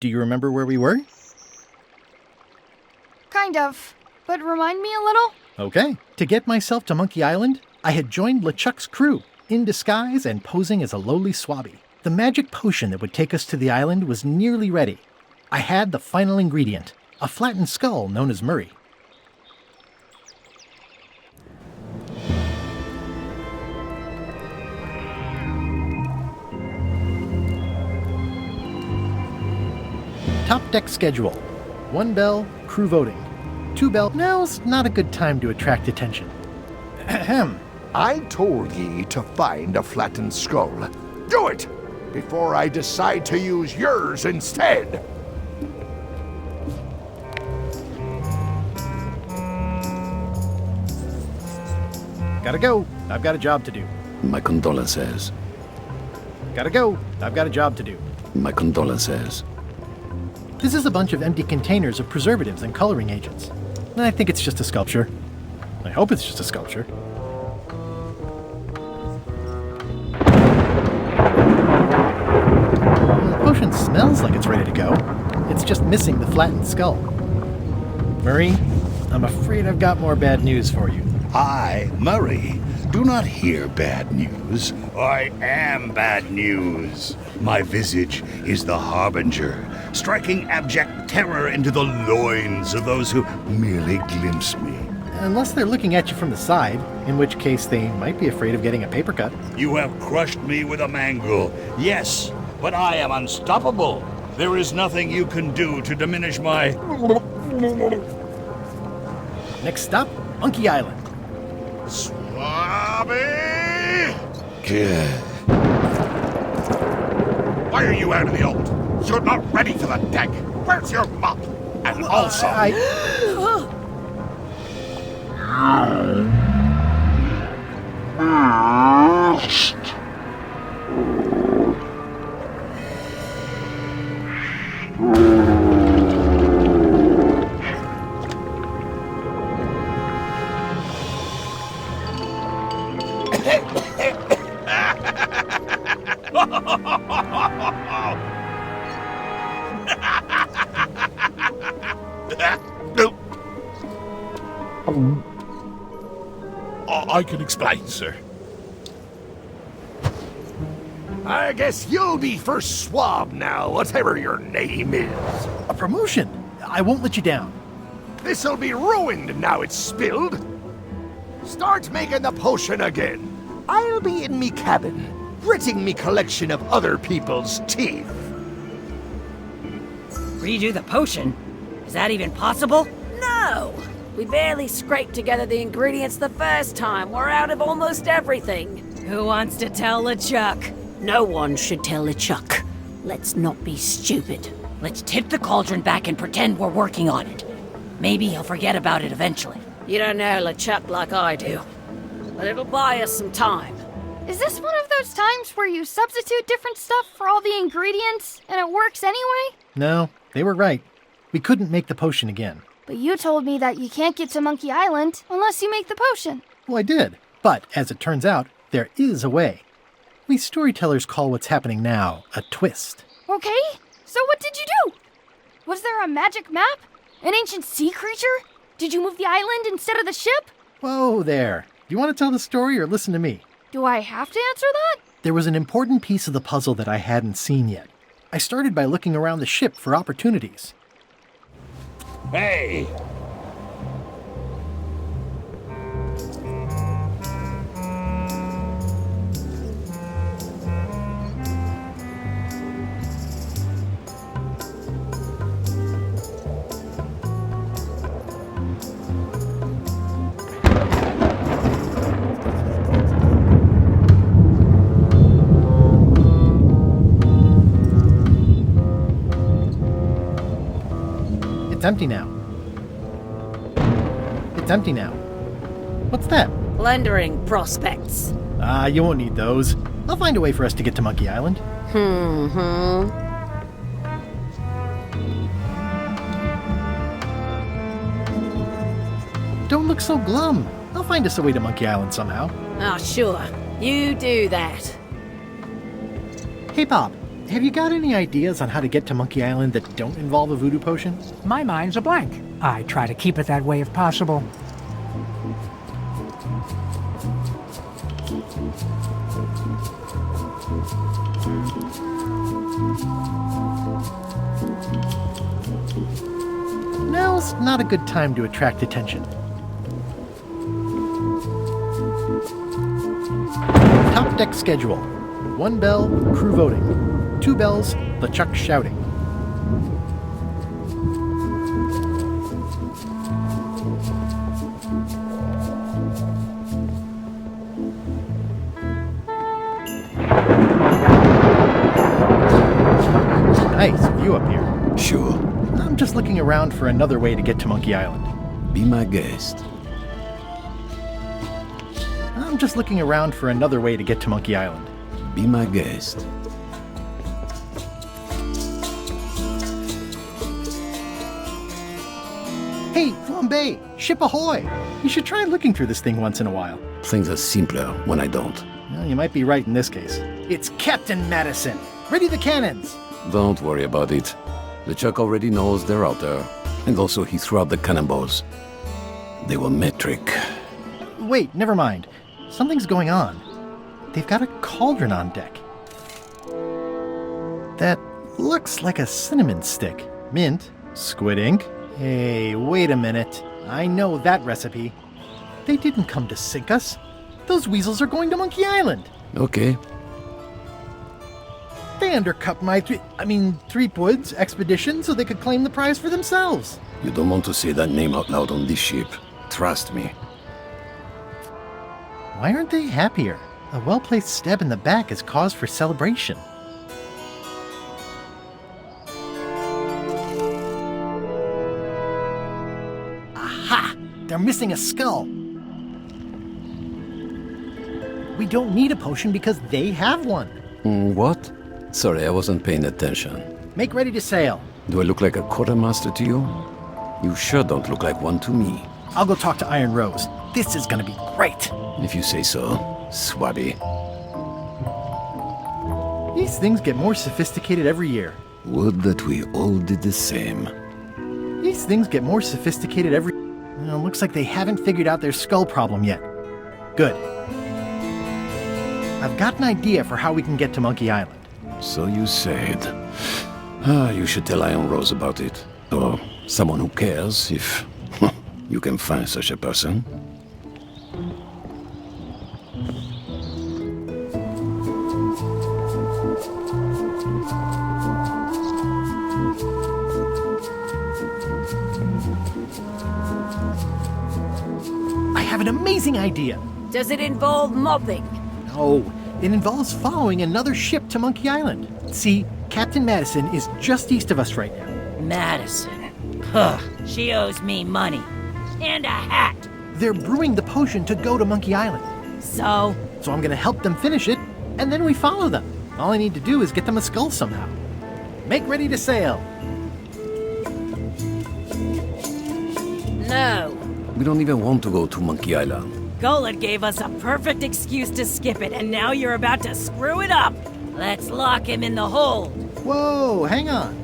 Do you remember where we were? Kind of. But remind me a little? Okay. To get myself to Monkey Island, I had joined LeChuck's crew, in disguise and posing as a lowly swabby. The magic potion that would take us to the island was nearly ready. I had the final ingredient, a flattened skull known as Murray. Top deck schedule. 1 bell, crew voting. 2 bell, now's not a good time to attract attention. Ahem. I told ye to find a flattened skull. Do it! Before I decide to use yours instead! Gotta go. I've got a job to do. My condolences. Gotta go. I've got a job to do. My condolences. This is a bunch of empty containers of preservatives and coloring agents. I think it's just a sculpture. I hope it's just a sculpture. The potion smells like it's ready to go. It's just missing the flattened skull. Murray, I'm afraid I've got more bad news for you. I, Murray, do not hear bad news. I am bad news. My visage is the harbinger, striking abject terror into the loins of those who merely glimpse me. Unless they're looking at you from the side, in which case they might be afraid of getting a paper cut. You have crushed me with a mangle. Yes, but I am unstoppable. There is nothing you can do to diminish my... Next stop, Monkey Island. Swabby! Good. Why are you out of the old? You're not ready for the deck. Where's your mop? And also... I can explain, sir. I guess you'll be first swab now, whatever your name is. A promotion! I won't let you down. This'll be ruined now it's spilled. Start making the potion again. I'll be in me cabin, gritting me collection of other people's teeth. Redo the potion? Is that even possible? No! We barely scraped together the ingredients the first time. We're out of almost everything. Who wants to tell LeChuck? No one should tell LeChuck. Let's not be stupid. Let's tip the cauldron back and pretend we're working on it. Maybe he'll forget about it eventually. You don't know LeChuck like I do. But it'll buy us some time. Is this one of those times where you substitute different stuff for all the ingredients and it works anyway? No, they were right. We couldn't make the potion again. But you told me that you can't get to Monkey Island unless you make the potion. Well, I did. But, as it turns out, there is a way. We storytellers call what's happening now a twist. Okay, so what did you do? Was there a magic map? An ancient sea creature? Did you move the island instead of the ship? Whoa there. Do you want to tell the story or listen to me? Do I have to answer that? There was an important piece of the puzzle that I hadn't seen yet. I started by looking around the ship for opportunities. Hey! It's empty now. It's empty now. What's that? Plundering prospects. You won't need those. I'll find a way for us to get to Monkey Island. Don't look so glum. I'll find us a way to Monkey Island somehow. Ah, sure. You do that. Hey, Bob. have you got any ideas on how to get to Monkey Island that don't involve a voodoo potion? My mind's a blank. I try to keep it that way if possible. Now's not a good time to attract attention. Top deck schedule. 1 bell, crew voting. 2 bells, LeChuck shouting. Nice view up here. Sure. I'm just looking around for another way to get to Monkey Island. Be my guest. I'm just looking around for another way to get to Monkey Island. Be my guest. Hey, Flambe! Ship ahoy! You should try looking through this thing once in a while. Things are simpler when I don't. Well, you might be right in this case. It's Captain Madison! Ready the cannons! Don't worry about it. LeChuck already knows they're out there. And also he threw out the cannonballs. They were metric. Wait, never mind. Something's going on. They've got a cauldron on deck. That looks like a cinnamon stick. Mint, squid ink. Hey, wait a minute. I know that recipe. They didn't come to sink us. Those weasels are going to Monkey Island. Okay. They undercut my Threepwood's expedition so they could claim the prize for themselves. You don't want to say that name out loud on this ship. Trust me. Why aren't they happier? A well-placed stab in the back is cause for celebration. Aha! They're missing a skull. We don't need a potion because they have one. What? Sorry, I wasn't paying attention. Make ready to sail. Do I look like a quartermaster to you? You sure don't look like one to me. I'll go talk to Iron Rose. This is gonna be great. If you say so, Swabby. These things get more sophisticated every year. Would that we all did the same. These things get more sophisticated every... Well, looks like they haven't figured out their skull problem yet. Good. I've got an idea for how we can get to Monkey Island. So you said. You should tell Iron Rose about it. Or someone who cares, if you can find such a person. I have an amazing idea. Does it involve mobbing? No, it involves following another ship to Monkey Island. See, Captain Madison is just east of us right now. Madison. Huh. She owes me money. And a hat. They're brewing the potion to go to Monkey Island. So? So I'm gonna help them finish it, and then we follow them. All I need to do is get them a skull somehow. Make ready to sail. No. We don't even want to go to Monkey Island. Golett gave us a perfect excuse to skip it, and now you're about to screw it up. Let's lock him in the hold. Whoa, hang on.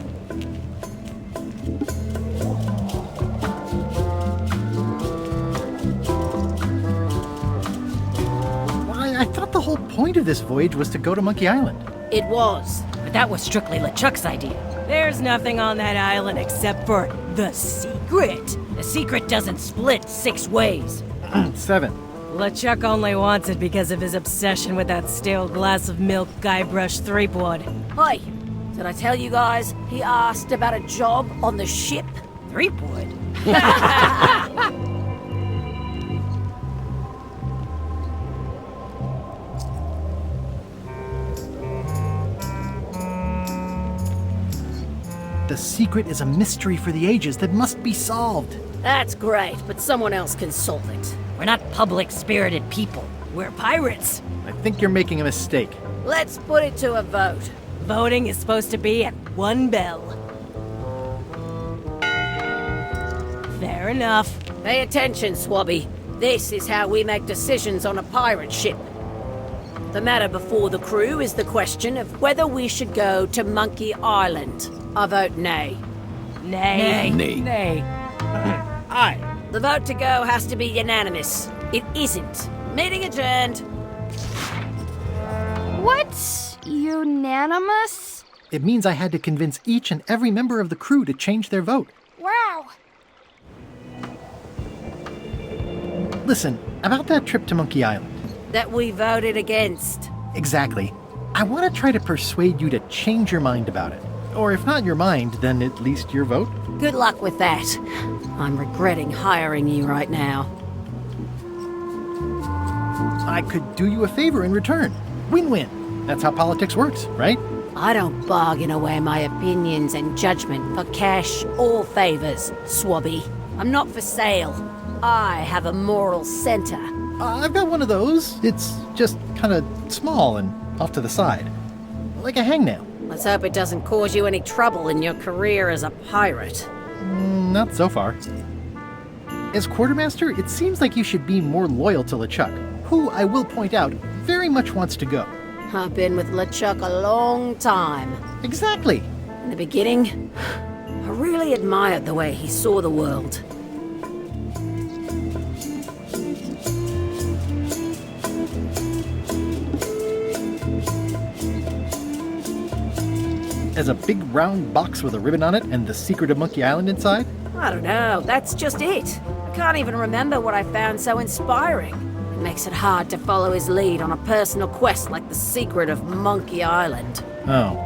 I thought the whole point of this voyage was to go to Monkey Island. It was. But that was strictly LeChuck's idea. There's nothing on that island except for the secret. The secret doesn't split 6 ways. 7. LeChuck only wants it because of his obsession with that stale glass of milk Guybrush Threepwood. Hey, did I tell you guys he asked about a job on the ship? Threepwood? The secret is a mystery for the ages that must be solved. That's great, but someone else can solve it. We're not public-spirited people. We're pirates. I think you're making a mistake. Let's put it to a vote. Voting is supposed to be at 1 bell. Fair enough. Pay attention, Swabby. This is how we make decisions on a pirate ship. The matter before the crew is the question of whether we should go to Monkey Island. I vote nay. Nay. Nay. Nay. Aye. The vote to go has to be unanimous. It isn't. Meeting adjourned. What? Unanimous? It means I had to convince each and every member of the crew to change their vote. Wow. Listen, about that trip to Monkey Island. That we voted against. Exactly. I want to try to persuade you to change your mind about it. Or if not your mind, then at least your vote. Good luck with that. I'm regretting hiring you right now. I could do you a favor in return. Win-win. That's how politics works, right? I don't bargain away my opinions and judgment for cash or favors, Swabby. I'm not for sale. I have a moral center. I've got one of those. It's just kind of small and off to the side. Like a hangnail. Let's hope it doesn't cause you any trouble in your career as a pirate. Not so far. As quartermaster, it seems like you should be more loyal to LeChuck, who, I will point out, very much wants to go. I've been with LeChuck a long time. Exactly. In the beginning, I really admired the way he saw the world. As a big round box with a ribbon on it and the secret of Monkey Island inside? I don't know, that's just it. I can't even remember what I found so inspiring. It makes it hard to follow his lead on a personal quest like the secret of Monkey Island. Oh.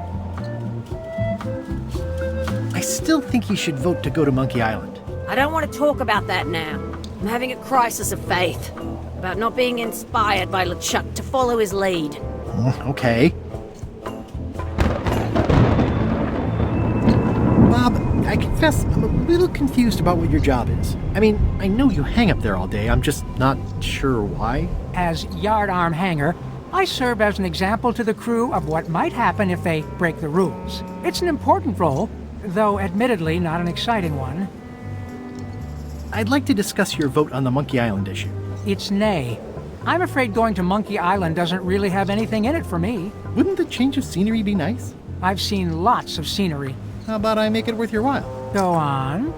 I still think you should vote to go to Monkey Island. I don't want to talk about that now. I'm having a crisis of faith about not being inspired by LeChuck to follow his lead. Okay. Bob, I confess I'm a little confused about what your job is. I mean, I know you hang up there all day, I'm just not sure why. As yardarm hanger, I serve as an example to the crew of what might happen if they break the rules. It's an important role, though admittedly not an exciting one. I'd like to discuss your vote on the Monkey Island issue. It's nay. I'm afraid going to Monkey Island doesn't really have anything in it for me. Wouldn't the change of scenery be nice? I've seen lots of scenery. How about I make it worth your while? Go on.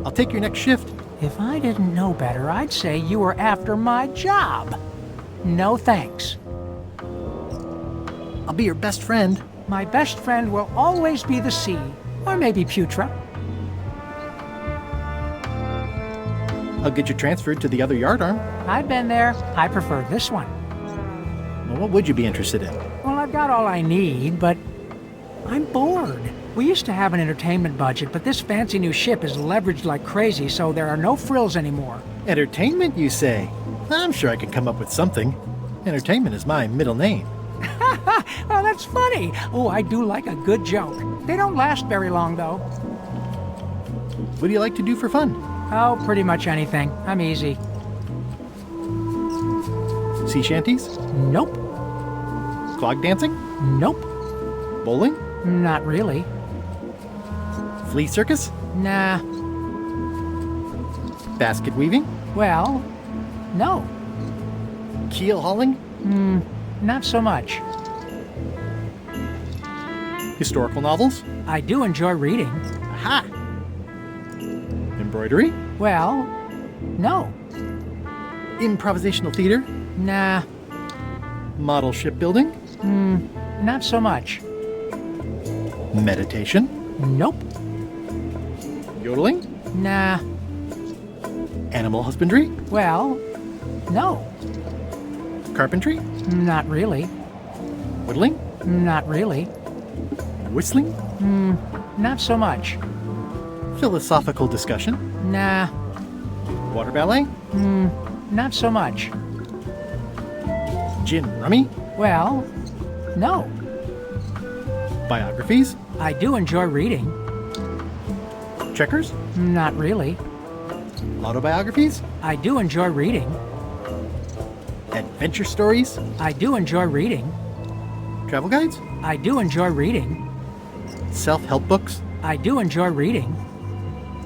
I'll take your next shift. If I didn't know better, I'd say you were after my job. No thanks. I'll be your best friend. My best friend will always be the sea, or maybe Putra. I'll get you transferred to the other yardarm. I've been there. I prefer this one. Well, what would you be interested in? Well, I've got all I need, but I'm bored. We used to have an entertainment budget, but this fancy new ship is leveraged like crazy, so there are no frills anymore. Entertainment, you say? I'm sure I can come up with something. Entertainment is my middle name. Oh, that's funny. Oh, I do like a good joke. They don't last very long, though. What do you like to do for fun? Oh, pretty much anything. I'm easy. Sea shanties? Nope. Clog dancing? Nope. Bowling? Not really. Flea circus? Nah. Basket weaving? Well, no. Keel hauling? Not so much. Historical novels? I do enjoy reading. Aha! Embroidery? Well, no. Improvisational theater? Nah. Model shipbuilding? Not so much. Meditation? Nope. Yodeling? Nah. Animal husbandry? Well, no. Carpentry? Not really. Whittling? Not really. Whistling? Not so much. Philosophical discussion? Nah. Water ballet? Not so much. Gin rummy? Well, no. Biographies? I do enjoy reading. Checkers? Not really. Autobiographies? I do enjoy reading. Adventure stories? I do enjoy reading. Travel guides? I do enjoy reading. Self-help books? I do enjoy reading.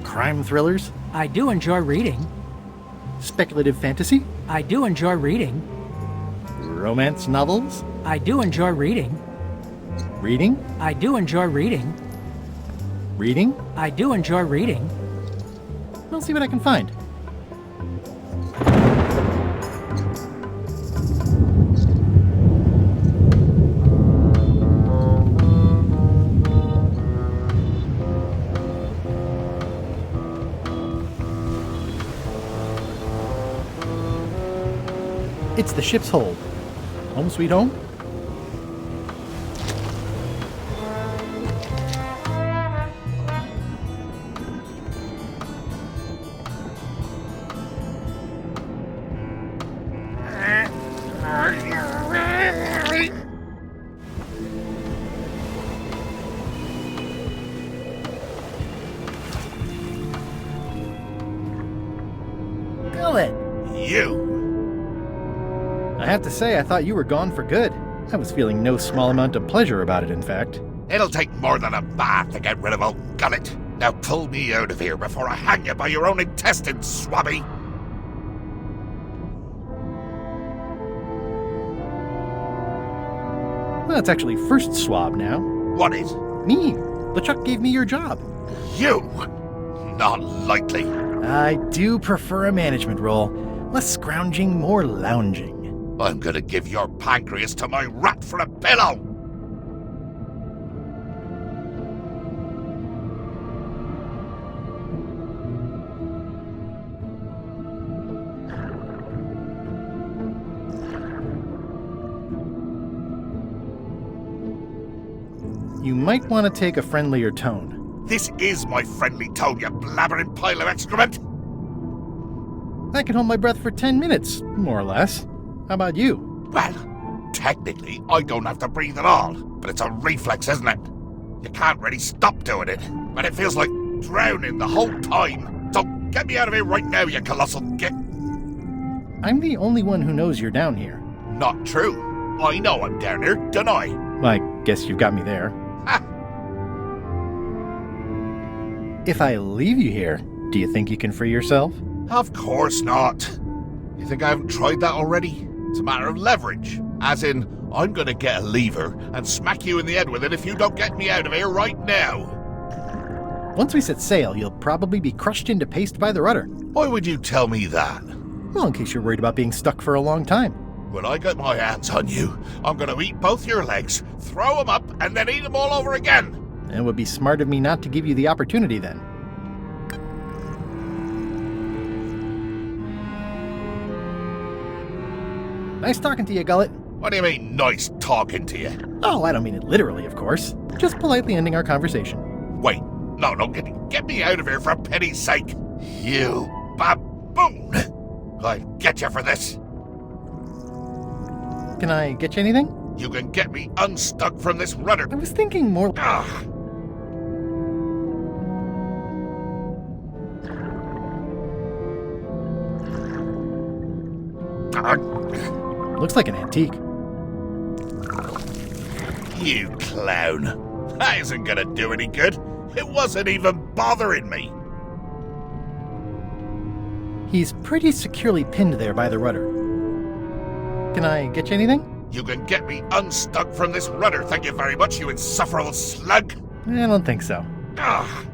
Crime thrillers? I do enjoy reading. Speculative fantasy? I do enjoy reading. Romance novels? I do enjoy reading. Reading? I do enjoy reading. Reading? I do enjoy reading. I'll see what I can find. It's the ship's hold. Home sweet home? Gullet! You! I have to say, I thought you were gone for good. I was feeling no small amount of pleasure about it, in fact. It'll take more than a bath to get rid of old Gullet. Now pull me out of here before I hang you by your own intestines, swabby! Well, it's actually first swab now. What is? Me. LeChuck gave me your job. You! Not likely. I do prefer a management role. Less scrounging, more lounging. I'm gonna give your pancreas to my rat for a pillow! You might want to take a friendlier tone. This is my friendly tone, you blabbering pile of excrement! I can hold my breath for 10 minutes, more or less. How about you? Well, technically, I don't have to breathe at all, but it's a reflex, isn't it? You can't really stop doing it, but it feels like drowning the whole time. So get me out of here right now, you colossal git! I'm the only one who knows you're down here. Not true. I know I'm down here, don't I? I guess you've got me there. Ha! If I leave you here, do you think you can free yourself? Of course not. You think I haven't tried that already? It's a matter of leverage. As in, I'm gonna get a lever and smack you in the head with it if you don't get me out of here right now. Once we set sail, you'll probably be crushed into paste by the rudder. Why would you tell me that? Well, in case you're worried about being stuck for a long time. When I get my hands on you, I'm gonna eat both your legs, throw them up, and then eat them all over again. It would be smart of me not to give you the opportunity then. Nice talking to you, Gullet. What do you mean, nice talking to you? Oh, I don't mean it literally, of course. Just politely ending our conversation. Wait, no, get me out of here for pity's sake. You baboon! I'll get you for this. Can I get you anything? You can get me unstuck from this rudder. I was thinking more... Ugh. Looks like an antique. You clown. That isn't gonna do any good. It wasn't even bothering me. He's pretty securely pinned there by the rudder. Can I get you anything? You can get me unstuck from this rudder, thank you very much, you insufferable slug. I don't think so. Ugh.